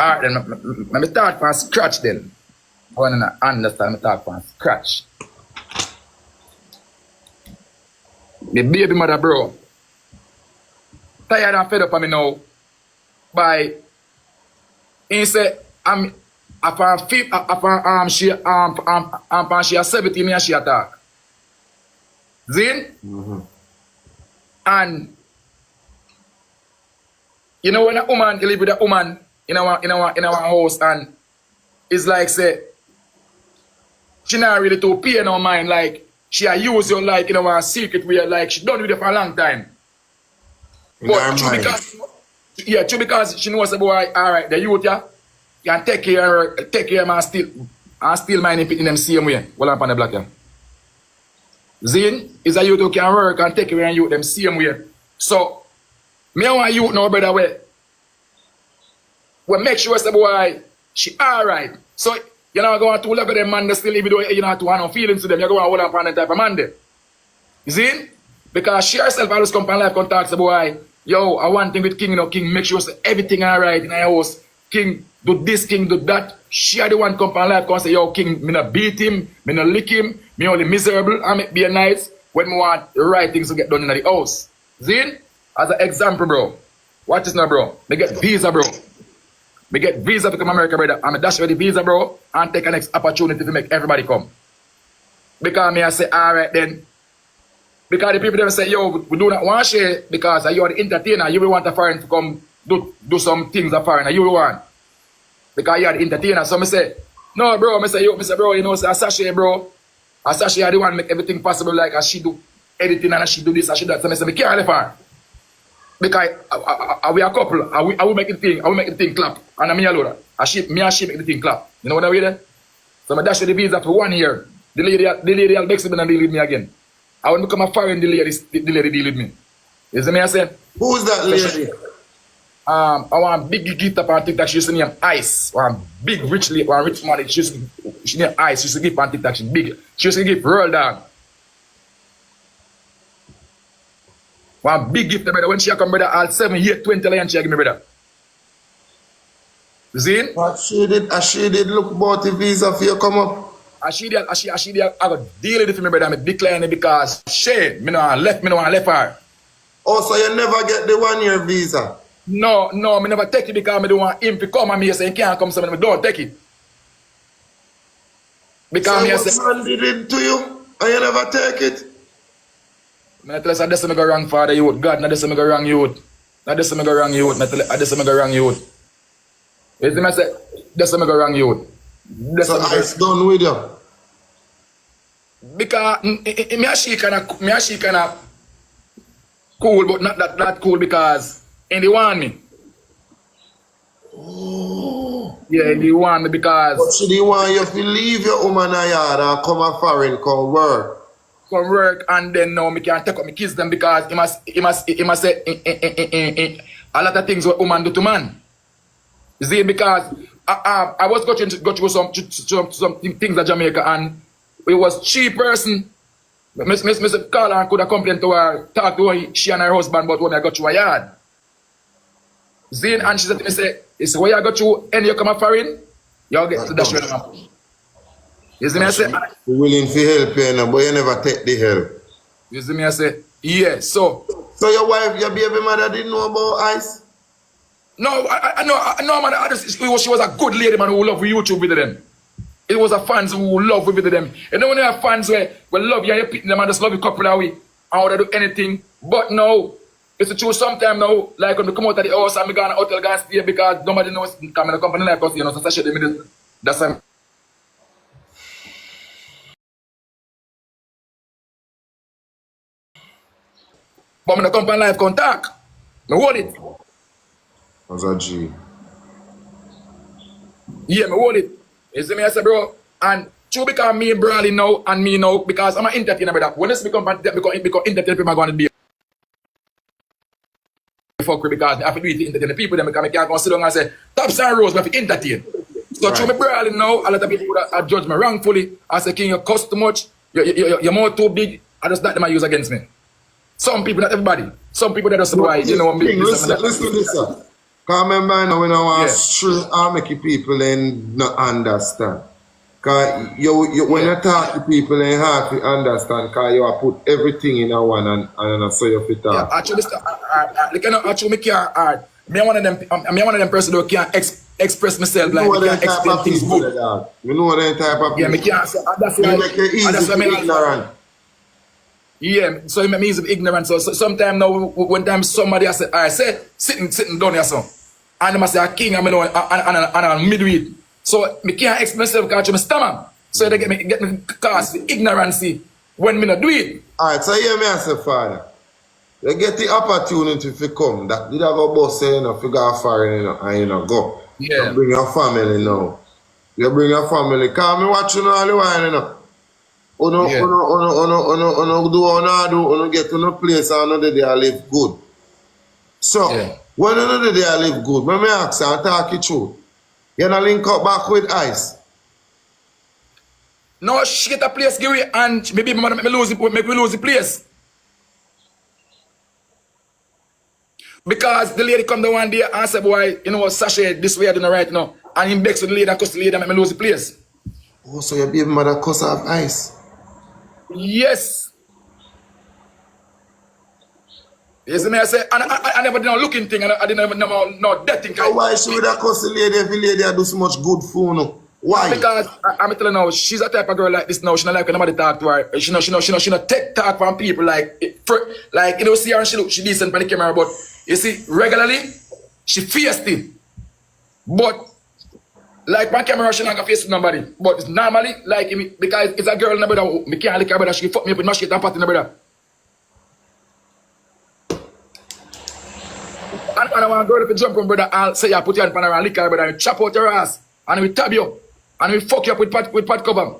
Alright then, let me start from scratch then. I want to understand me talk from scratch. The baby mother, bro. Tired and fed up of me now. By he said upon she 17 years she attack. Zin? And you know when a woman you live with a woman in our house and it's like say she not really to pay no mind, like she a use you like a secret way, like she done with it for a long time. But true because she knows the boy, alright, the youth can take care of him and still mind him in them same way. Well up on the block yeah. Zin is a youth who can work and take care of youth them same way. So me I want youth now, brother, we make sure the boy she alright. So you know going to look at them man they still even though you not to have no feelings to them, you're going to hold up on that type of man there. Zin? Because she herself always come on live contact the boy. Yo, I want thing with King, King, make sure everything alright in our house. King, do this, King, do that. She the one come on live and say, yo, King, me not beat him, me not lick him, me only miserable, I make be a nice when me want the right things to get done in the house. Zin? As an example, bro. Watch this now, bro. Me get visa, bro. Me get visa to come America, brother. I'm a dash with the visa, bro, and take a next opportunity to make everybody come. Because me I say, alright then. Because the people them say, yo, we do not want share because you are the entertainer, you will want a foreign to come do some things a foreign, you will want. Because you are the entertainer. So I say, no bro, I say, bro, you know, say, Sasha, bro. Sasha are the one make everything possible, like as she do editing and as she do this, as she do that. So I say, I can't leave her. Because we are a couple, I will make the thing clap. And I'm alone. She make the thing clap. You know what I mean? So I dash the visa for 1 year. The lady will make and deal with me again. I want to become a foreign, the lady deal with me. You see me I say? Who's that lady? I want big gift up on TikTok, she used to name Ice. One big rich man, she name Ice, she used to give on TikTok, she big. She used to give Roll Dog. One big gift, brother. When she come, brother, all 7, 8, 20 lions she give me, brother. You see? But she did look about the visa for you come up. She did, I got deal with it for me, brother. I decline it because Shay, me no want left her. Oh, so you never get the 1 year visa? No, me never take it because I don't want him to come and me say he can't come, so I don't take it. Because so man did it to you and you never take it? I tell us that's me go wrong for the youth. God, that's me go wrong youth. That's me go wrong youth. That's me go wrong youth. You see me say, that's me go wrong youth. So Ice done with you? Because me and she kind of cool, but not that cool because they want me. Oh. Yeah, they want me because. But she didn't want you to leave your woman and yard and come a foreign, come work. Come work and then now me can't take up my kids them because he must say a lot of things what woman do to man. You see, because I was go through some things at Jamaica and it was cheap person. Mr. Call and could have complained to her, talk to her, she and her husband about when I got to a yard. Zin and she said to me, say, where you got to and you come a foreign, you'll get to dash with them. You see me I say, you're willing to help you now, but you never take the help. You see me I say, yeah, so your wife, your baby mother didn't know about Ice? No, I know, man. She was a good lady, man, who love YouTube with them. It was a fans who love with them. And then when you have fans where love you and you pick them and just love you couple of way, I would do anything. But no, it's true sometimes now, like when we come out of the house and we go on a hotel guys stay because nobody knows come in a company like us, you know, so Sasha that's time. But when the company live contact, I hold it. As a G. Yeah, me hold it. You see me, I say, bro, and true because me brawling now and me now, because I'm an entertainer, brother. When this become entertainer, people are going to be fuck with because I have to do it to entertain the people, then because I can't go sit down and say, Tops and Rose, I have to entertain. So right. True me brawling now, a lot of people that judge me wrongfully. I say, King, you cost too much, you're more too big, I just let them use against me. Some people, not everybody. Some people that just say, you know, King, listen to this, sir. Because remember, I know we don't want Yeah. to make people and not understand. Because when you talk to people, they hard to understand because you have put everything in a one and so you fit Yeah, talk. actually, like, you know, actually, me can't, me one of them, me one of them person who can't express myself, You know like, me what can't them type explain of things people good. they are. You know what them type of Yeah, me people. can't, so that's They why, make it that's easy why to me, be ignorant. yeah, so it make me easy ignorant. So sometimes now, when time somebody I say, sitting down here, so, and them I say, a king, and me know, and I'm midweek. So, me can't explain myself because I'm stomach. So they get me cast for ignorance when me not do it. Alright, so hear me I say, Father. You get the opportunity to come. That did I go boss say, you know, if you go foreign, you know, and you know, go. You Yeah, bring your family now. You bring your family. Because me watch you all the while, you know. yeah. Uno do uno get to no place and uno there live good. Yeah. So, when uno there live good, when me ask you and talk you through, you know link up back with ice. No, she get a place give away and maybe me make me lose the place. Because the lady come the one day and say, boy, you know what, Sasha, this way I do not right now. And he begs with the lady and cuss the lady and make me lose the place. Oh, so your baby mother cuss off ice. Yes. You see me, I say, and I never did no looking thing, and I didn't know no that thing. So why she would have cuss the lady if the lady do so much good for you? Why? Because I'm telling you now, she's a type of girl like this now. She not like when nobody talk to her. She not take talk from people like you know, see her and she decent on the camera, but you see, regularly, she fierce it. But like my camera, she not gonna face nobody. But normally, like because it's a girl in the brother, me can't like her brother, she fuck me up with mashed and pot in the brother. And I want a girl to jump on brother, I'll say I put your hand on her and lick her brother and chop out your ass. And we tab you. And we fuck you up with pot cover.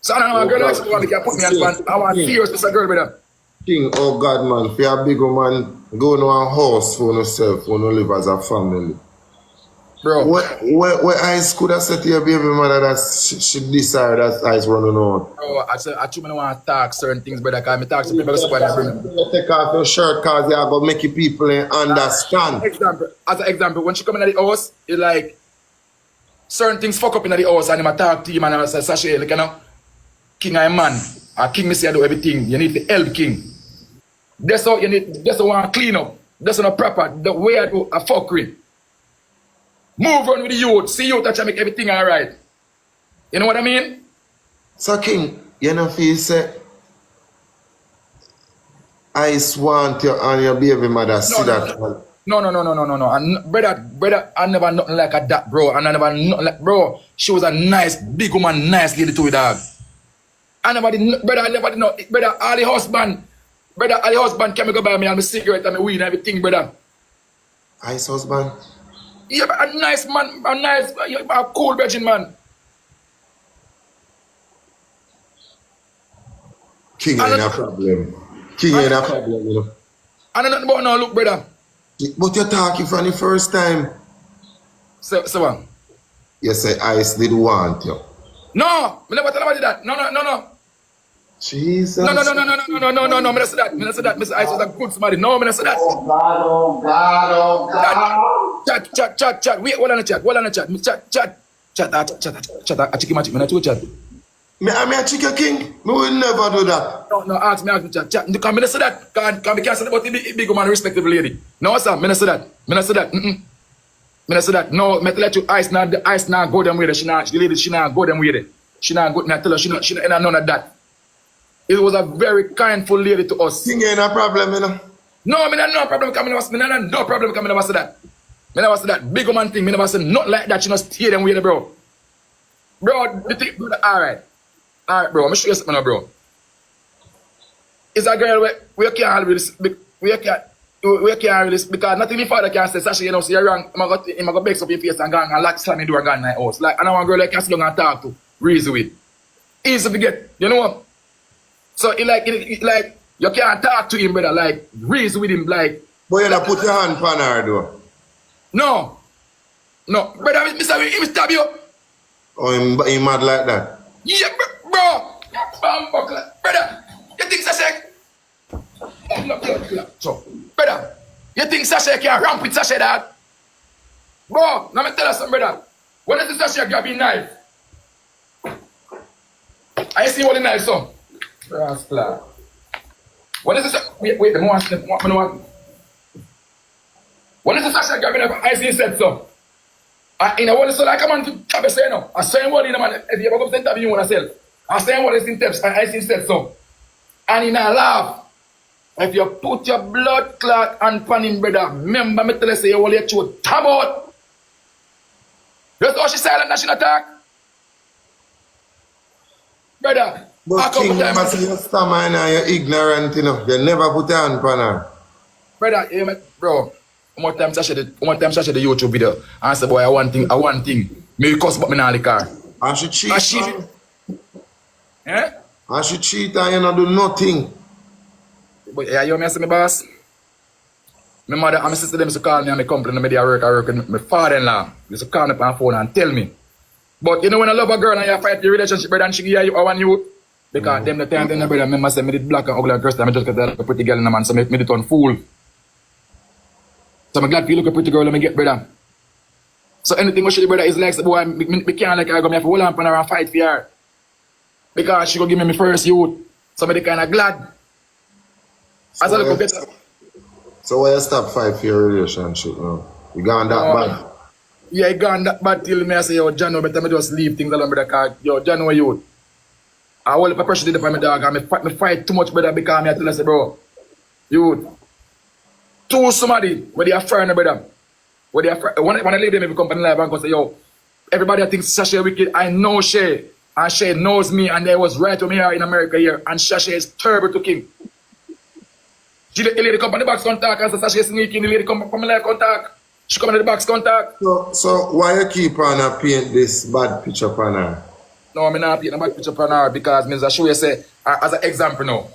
So I don't know a girl like she want to put me on pan. I want serious with a girl brother. King, oh God, man, for a big woman, go to a house for yourself, when you live as a family. Bro. Where ice could have said to your baby mother that she decide that ice running on? Bro, I don't want to talk certain things, brother, because I talk to people that's bring. You take off your shirt because you are going to make your people understand. As an example, when she come in the house, it's like certain things fuck up in the house and I talk to him and I say, Sasha, like, you know, king I man. A king me say I do everything. You need to help king. That's how you need, that's how I want to clean up. That's not proper. The way I do a fuckery. Move on with the youth. See youth that make everything alright. You know what I mean? So King, you know feel say ice want you and your baby mother see that. No. And brother, I never nothing like a that, bro. And I never nothing like, bro. She was a nice, big woman, nice lady to it, dog. I never did not, brother, all the husband came go buy me and my cigarette and my weed and everything, brother. Ice husband? Yeah, but a nice man, a cool virgin man. King ain't a problem. King ain't a problem, you know. I don't know about no look, brother. But you're talking for the first time. So what? You say Ice did want you. No, I never tell about that. No. Jesus. No. I say that. I say that. Mr. Ice was a good somebody. No, I say that. Oh God. Chat. Wait, hold on a chat. Chat. I check him. I do chat. Me a chicken king? Me will never do that. No, ask me, chat. Come, I say that. Can we cancel about the big woman, respectable lady. No, sir, I say that. I say that. I say that. No, I let you ice now go them with it. The lady, she not go them with it. She not go, I tell her, she not none of that. It was a very kindful lady to us. King ain't a problem, you know. No, I no problem coming over. No problem coming over. Say that. I never say that. Big woman thing. I never say not like that. She not stay them with it, bro. Bro, the thing, alright. Alright, bro. I'm show you something now, bro. It's a girl we can't really because nothing my father can say, Sasha, you know, so you're wrong. I'm going to beg up your face and go and lock slam the door and go in my house. Like, I know one girl I can sit down and talk to. Reason with. Easy to get. You know what? So, it like, you can't talk to him, brother. Like, reason with him, like. But you don't put your hand on her, though. No. Brother, he stab you. Oh, he mad like that? Yeah, bro. Brother, you think Sasha? So, brother, you think Sasha can ramp with Sasha, dog? Bro, let me tell you something, brother. When is this Sasha grabbing knife? I see all the knife, so. Rascal. When is this? Wait, the more one. When is this Sasha grabbing knife? I see him said so. In a word, so like a man to try to say no. I say what in a man, if you ever go to interview with yourself, I say what is in tips, and I see him said so. And in a laugh. If you put your blood clot and pan in, brother, remember me tell you say you will let you tab out. That's how she silent that she not talk. Brother, But King, you must your stammer and you're ignorant, you know. You never put your hand on her. Brother, you bro, one time Sasha the YouTube video and I said, boy, I want thing. Me cuss but me not the car. And she cheat. And she, eh? And she cheat and you not do nothing. But yeah, you me say me boss. My mother and my sister them used to call me and me complain me I work with my father-in-law. Used to call me on the phone and tell me. But you know when I love a girl and you fight your relationship, brother, and she give you a one youth. Because them the time then brother, remember say me did black and ugly girls, I just get a pretty girl in the man, so me did turn fool. So I'm glad if you look a pretty girl, let me get brother. So anything what she do, brother, is like, boy, me can't like her, go me have to hold on for her and fight for her. Because she go give me my first youth. So me kind of glad. As I look better. So why you stop fight for your relationship now? You gone that bad? Yeah, you gone that bad till me I say, yo, John, better me just leave things alone, brother, because, yo, John, where you? I hold up a pressure to my dog, and me fight too much, brother, because me I tell you, say, bro, you, to somebody, where they are friend, brother, where they are when I leave them, every company live and go say, yo, everybody thinks Sasha wicked, I know Shay, and Shay knows me, and they was right with me here in America here, and Sasha is terrible to King. The lady come on the box contact, and Sasha is sneaking, the lady come from the live contact, she come on the box contact. So why you keep on paint this bad picture on her? No, I'm not painting a bad picture on her because I show you say as an example now.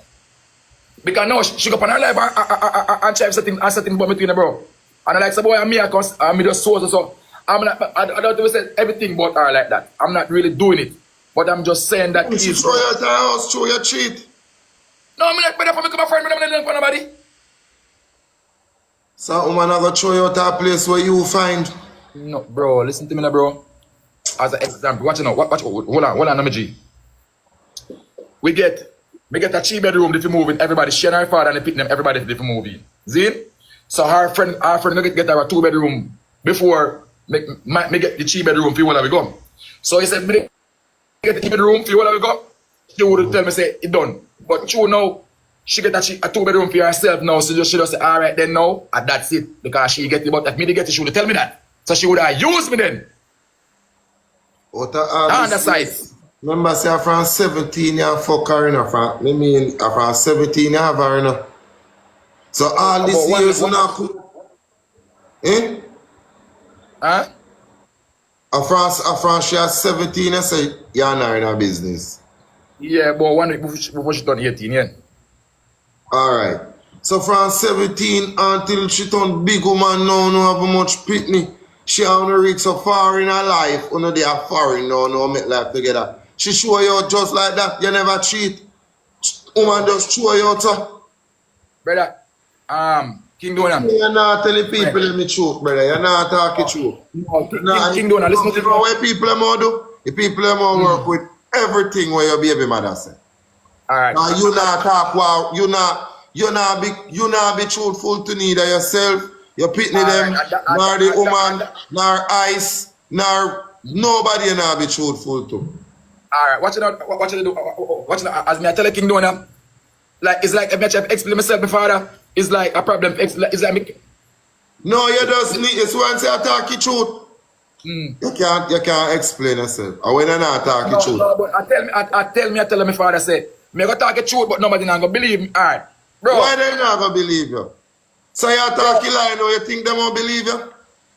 Because now she go on her live and try setting about between her, bro. And I like say boy and me I just so I don't do say everything about her like that. I'm not really doing it. But I'm just saying that she throw you out the house, throw you cheat. No, I'm not better for me come a friend, I'm not for nobody. So woman I go throw you out a place where you find. No, bro, listen to me now, bro. As an example, watch it now. Watch, hold on, G. We get a 3-bedroom if you move in, everybody share her father and they pick them, everybody if you move in. See? So her friend get her a 2-bedroom before me get the 3-bedroom for where we go. So he said, me get the 3-bedroom for where we go. She would tell me, say, it done. But you know, she get a 2-bedroom for herself now, so she just say, alright then now, and that's it. Because she get it, but that me to get it, she would tell me that. So she would have used me then. On the side. Remember, say from 17 you fuck her in from 17 you have her in. So all these years you not put. Eh? Huh? France she has 17 you say you're not in her business. Yeah, but 1 week before she turned 18, yeah. Alright. So from 17 until she turned big woman now, no have much pitney. She on the reach so far in her life, you know they are foreign now, no make life together. She show you out just like that, you never cheat. Woman just show you out. Brother, Kingdonia. You're not telling people let me truth, brother. You're not talking truth. No, Kingdonia, listen to me. What people are do? The people are work with everything where your baby mother say. Alright. Now you not talk wow, you not be truthful to neither yourself. You pitney them, nor the woman, nor ice, nor nobody you not be truthful to. Alright, watch it out, as me I tell you Kingdonia, like it's like if I try to explain myself before that, it's like a problem. It's like me. No, you just need it's once you talk the truth. You can't explain yourself. Or when you not talk the truth. No, but I tell me father say, me go talk the truth, but nobody not gonna believe me. Alright. Bro. Why they not gonna believe you? So you talk a lie now, you think they won't believe you?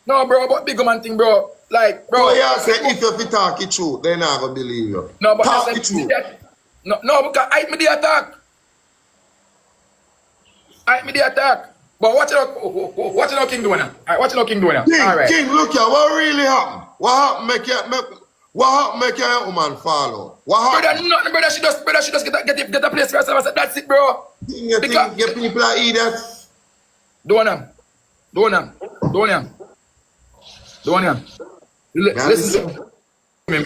No, bro, but big man thing, bro. Like, bro. So you say if you talk the truth, they not gonna believe you. No, but talk the truth. No, because I me the attack. But watch it out, Kingdonia. Alright, watch it out, Kingdonia. Alright. King, look here, what really happened? What happened make your woman follow? What happened? Brother, nothing, brother. She just get a place for herself. I said, that's it, bro. You think your people are idiots? Don't them. Donia, listen to me.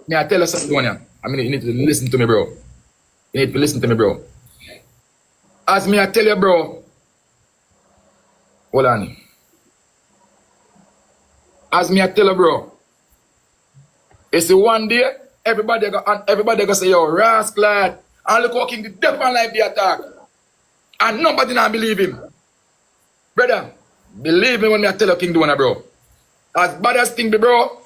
May I tell you something, Donia? I mean, you need to listen to me, bro. You need to listen to me, bro. As me I tell you, bro. Hold on. As me I tell you, bro. It's one day, everybody go say, yo, rascal, and look how King the death man like the attack. And nobody not believe him. Brother, believe me when I tell you King Donia, bro. As bad as thing be, bro.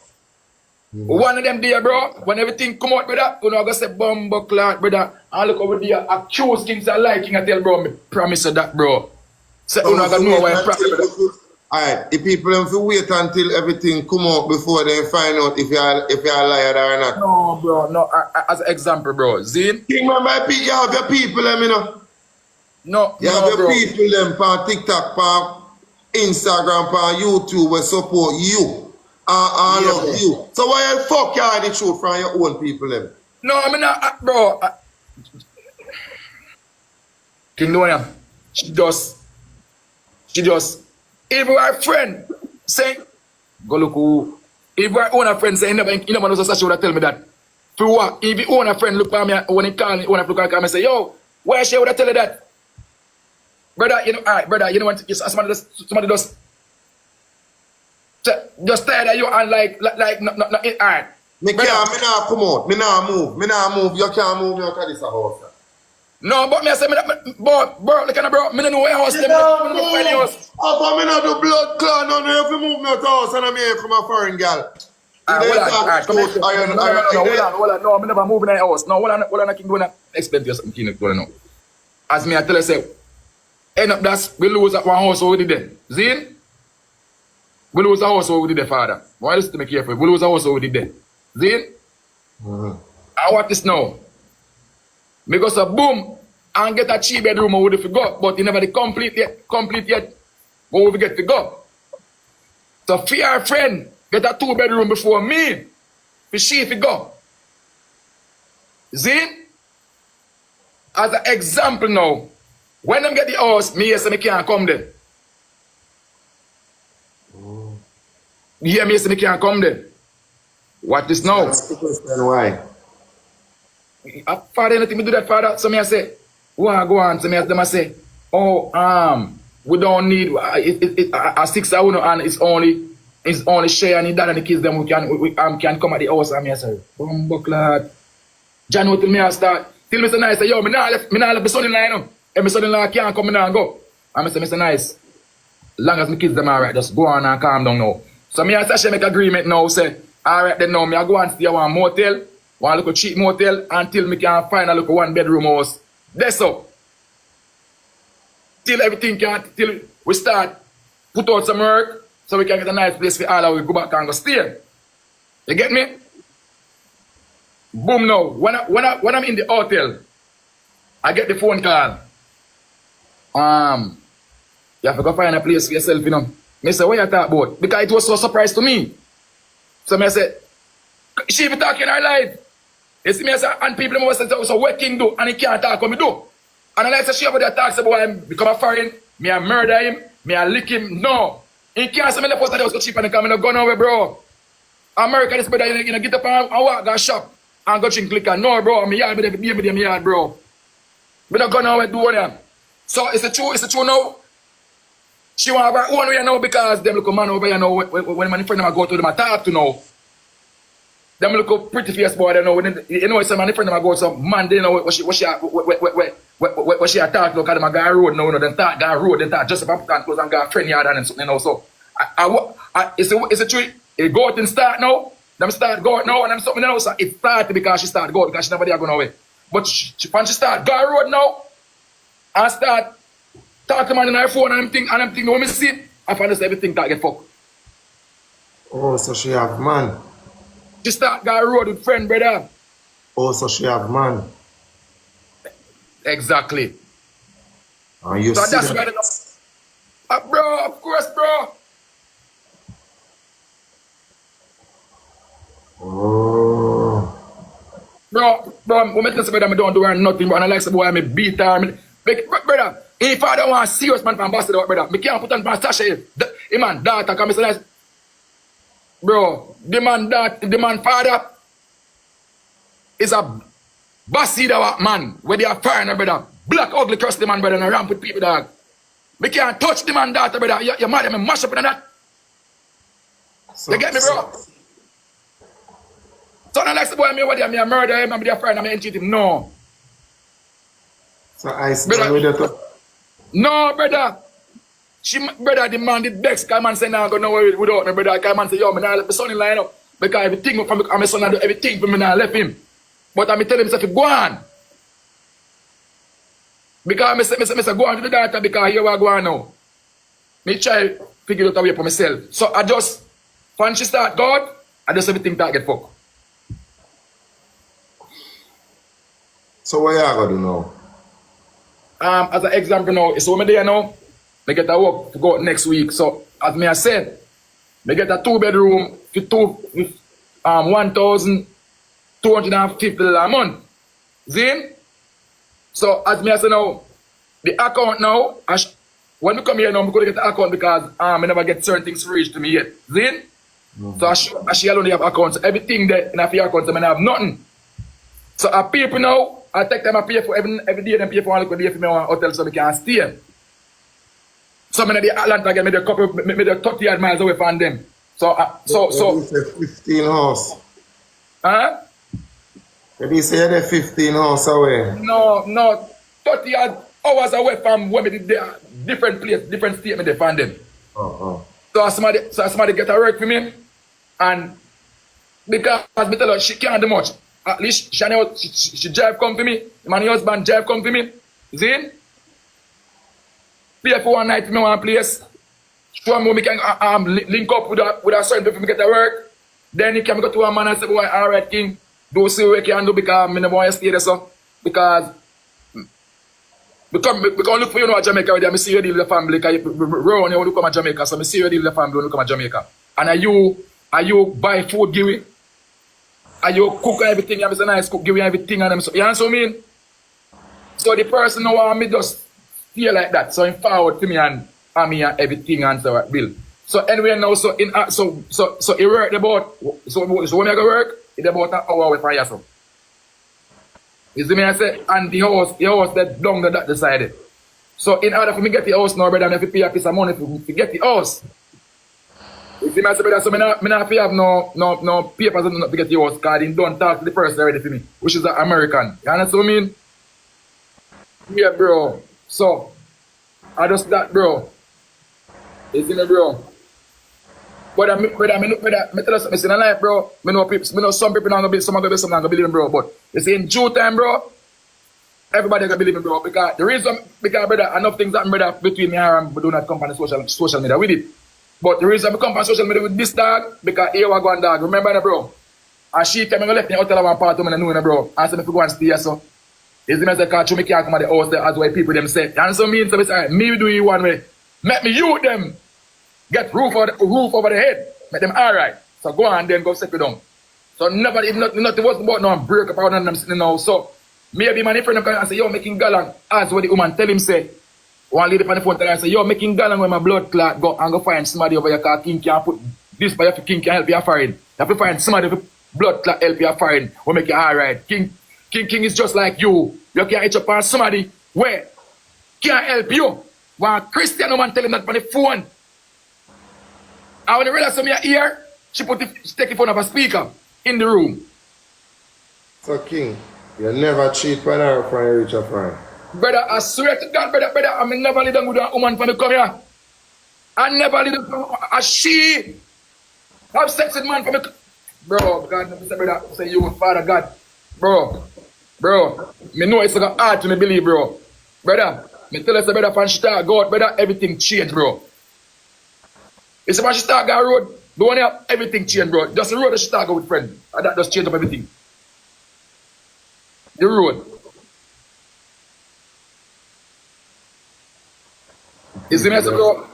One of them day, bro, when everything come out, brother, you know, I go say, bumbo clock, brother, and look over there, accuse Kings and like King, I tell, bro, me promise you that, bro. So, you know, I got know why I'm promise, brother. Alright, the people have to wait until everything come out before they find out if you're a liar or not. No, bro, no, as an example, bro, Zine. King, remember, you have your people, them, you know. No, you have your people, them, on TikTok, on Instagram, on YouTube, will support you. Love you. So why the fuck you hide the truth from your own people, them? No, I mean, bro. Kingdonia, she just, if our friend say, go look who, if our own friend say, you never know such, she would tell me that. For what? If your own friend look at me, when he call me, when I look at me and say, yo, why she would tell you that? Brother, you know, alright, brother, you know what, somebody just tired of you and like, alright. Me nah come out, me nah move, you can't move me out of this house. No, but me I say, bro, look at bro, me don't know where house, them, me don't know where house. Oh, but me not do blood clot, no, if you move me out of house and I'm here from a foreign girl. Alright, come on, hold on, no, I'm never moving in the house. No, hold on, I can go and explain to you something, King Donia now. As me I tell you, say, end up that, we lose that one house over there. Zine? We lose a house over there, father. Why listen to me carefully? We lose a house over there. Zine? I want this now. Because a boom, and get a 3-bedroom over if you go, but you never the complete yet. But we get to go. So for your friend, get a 2-bedroom before me. For she if you go. Zine? As an example now, when them get the house, me yes, me can't come there. Yeah, me say me can't come there. What is now? That's the question why. Father, anything me do that, father. So me I say, go on. So me them I say, oh, we don't need a 6 hour and it's only Shay and his dad and the kids them we can come at the house and me I say, bumbo clad. John will tell me I start. Till me say nice, say, yo, me not left my son-in-law, you know. And my son-in-law can't come, me not go. And me say nice. Long as my kids them alright, just go on and calm down now. So me and Sasha make agreement now, say, alright then now, me I go and stay one motel, one little cheap motel, until me can find a little 1-bedroom house. That's up. Till everything till we start, put out some work, so we can get a nice place for all of we go back and go stay. You get me? Boom now, when I'm in the hotel, I get the phone call. You have to go find a place for yourself, you know. Me say, what you talk about? Because it was so surprise to me. So me say, she be talking her life. You see me say, and people must say, so what King do? And he can't talk what me do. And I like to she over there talks about him become a foreign, me I murder him, me I lick him. No. He can't say me the post that was so cheap and come in go nowhere, bro. America this brother, you know, get up and walk, go shop and go drink liquor. No, bro, me yard, me them yard, bro. Me don't go nowhere do them. So it's a true now. She want her own way now because them look a man over here now when my friend them go to them I talk to now. Them look a pretty face boy they know when you know some my friend them go some man they know what she talk to because them a go road now you know them talk go road then talk just about put clothes and go friend yard and something you know so it's a true it go out and start now them start go out now and them something else so it started because she start go out because she never there go nowhere but when she start go road now and start talk to man in her phone and I'm thinking when me see I find this everything that get fucked. Oh, so she have man. She start go road with friend, brother. Oh, so she have man. Exactly. And you so see that's that? Why bro, of course, bro. Oh. Bro, when I tell somebody I don't do her nothing, bro, and I like somebody I beat her. Brother, if I don't want serious man from ambassador, brother, I can't put on Sasha. Hey man, daughter, come say nice. Bro, the man father is a bossy man. Where they are firing, brother. Black ugly curse the man, brother, and ramp with people, dog. We can't touch the man, daughter, brother. Your mother, me mash up in that. So, You get me, bro? So not like the boy, me a murder him, I'm their friend, I'm cheat him. No. So I stand with that. No, brother. Brother, the man did vex. Because man say, nah, go nowhere without me, brother. Because man say, yo, me not let my son in line up. Because everything from my son, I do everything for me, now left him. But I tell him, say, go on. Because I say, go on to the daughter, because here I go on now. Me try to figure it out a way for myself. So I just, when she start God, I just everything that get fucked. So what you gonna do now? As an example now, it's what me there now. I get a work to go next week. So as me I said, I get a 2-bedroom for $1,250 a month. See? So as me I say now, the account now, when we come here now, I'm going to get the account because I never get certain things reached to me yet. See? So I she alone have accounts. Everything there in a few accounts, I have nothing. So I people now, I take them, I pay for every day, and pay for one day for me on hotel so I can stay. So I'm in the Atlanta again, maybe 30 miles away from them. So 15 house. Huh? Maybe say they're 15 house away. No, 30 hours away from where me did different place, different state me they find them. So somebody get a work for me, and because as me tell her, she can't do much. At least she drive come for me. My husband drive come for me. See? Pay for one night for me one place. Show me we can link up with a certain people me get a work. Then he can go to a man and say, boy, all right, King, do see what you can do because I don't want to stay there, so. Because we can look for you now at Jamaica with them. I see you deal with the family because Rowan, you want to come to Jamaica, so I see you deal with the family when you come to Jamaica. And are you buy food, give it? Are you cook everything? You have a nice cook, give you everything and them. So, you understand what I mean? So the person now want me just feel like that. So he forward to me and me and everything and so I will. So anyway now so in so it worked about so when I go work, it's about an hour away from here. So. You see me I say and the house that down that decided. So in order for me get the house now, brother, I have to pay a piece of money to get the house. You see me I say, brother, so I not have no papers to get the house because they don't talk to the person already for me, which is an American. You understand what I mean? Yeah, bro. So I just that, bro. You see me, bro? But I tell us something in life, bro. I know some people not gonna believe, some are gonna believe, some not gonna believe, bro. But you see, in due time, bro, everybody gonna believe me, bro. Because the reason, brother, enough things happen, brother, between me and we do not come on the social media with it. But the reason we come on social media with this dog, because here we go on dog. Remember that, bro? And she came and left me out of one part of me and know, bro. And said, if you go and stay here, so. You see me, I say, can't you make you come at the house there as well people them say. And so me, so say, me do you one way. Make me you them. Get roof over the head. Make them alright. So go on then go settle down. So nobody, nothing was about no break up on them sitting now. So maybe my friend come and say, yo, making galang. As what the woman tell him say. One lady on the phone tell her say, yo, making galang when my blood clot go and go find somebody over your car. King can put this by your King can help you foreign. You have to find somebody with blood clot help you foreign. Will make you alright. King is just like you. You can't hitch up on somebody where can't help you. One Christian woman tell him that on the phone. And when you realize something here, she take the phone off a speaker in the room. So King, you never cheat when I reach a friend. Brother, I swear to God, brother, I mean never leave them with a woman from the come here. I never leave them a she have sex with man from the bro, God, brother, say you Father God. Bro, me know it's like hard to me believe, bro. Brother, me tell us brother from start God, brother, everything changed, bro. It's about she start go road, the one here, everything changed, bro. Just the road that she start go with friend. And that just changed up everything. The road. You see me, bro?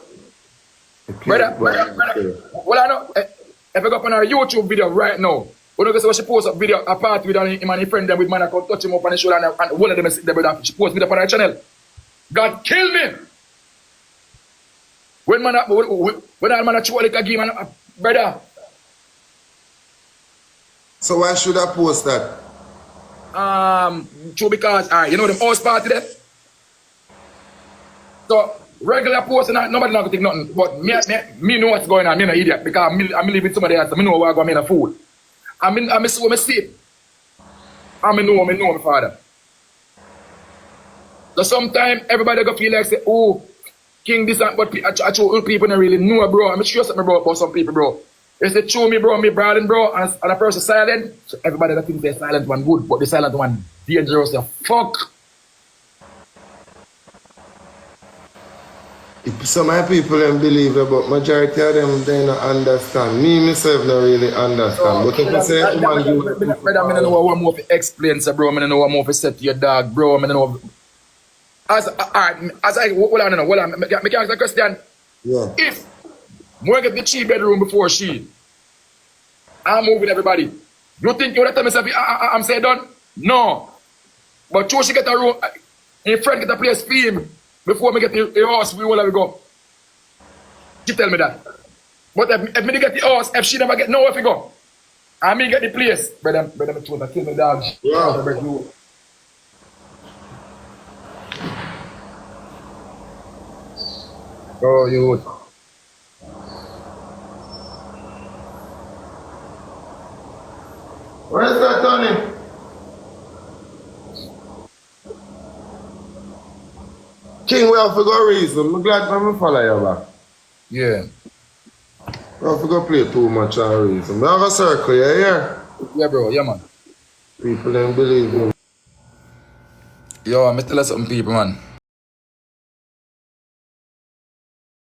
Brother. Well, I know, if I go up on her YouTube video right now, when you go see she post a video, a party with him and his friend them with man, I come touch him up on the shoulder and one of them is there, brother. She post video on her channel. God kill me! When man, when I man a throw like a game, brother, So why should I post that? True because, you know them house party there? So, regular posting, nobody not gonna think nothing. But me know what's going on. Me no idiot because I'm living somebody else. So me know what I'm going to fool. I see what I see. I know my father. So sometimes everybody go feel like say, oh, King this and but I old people don't really know, bro. I'm sure something about some people, bro. They say true me, bro, me brawling, bro, and a person silent. So everybody that thinks the silent one good, but the silent one dangerous. Fuck. Some of my people don't believe it, but majority of them they don't understand. Me myself don't really understand. But if you say man I don't know what more to explain, so bro. I don't know what more to say to your dog, bro. I don't know. As I hold on, me can ask a question. yeah. If we get the 3 bedroom before she, I'm moving everybody. You think you would tell myself I'm say done? No. But true she get a room, in front get a place for him before me get the house, we will have go. She tell me that. But if me get the house, if she never get nowhere to go, and me get the place, brother, me told her, kill me dog. Yeah. Oh, you. Where's that, Tony? King, we have to go reason. I'm glad I'm follow you back. Yeah. We have to go play too much on reason. We have a circle, you hear? Yeah, bro. Yeah, man. People don't believe me. Yo, I'm tell you something, people, man.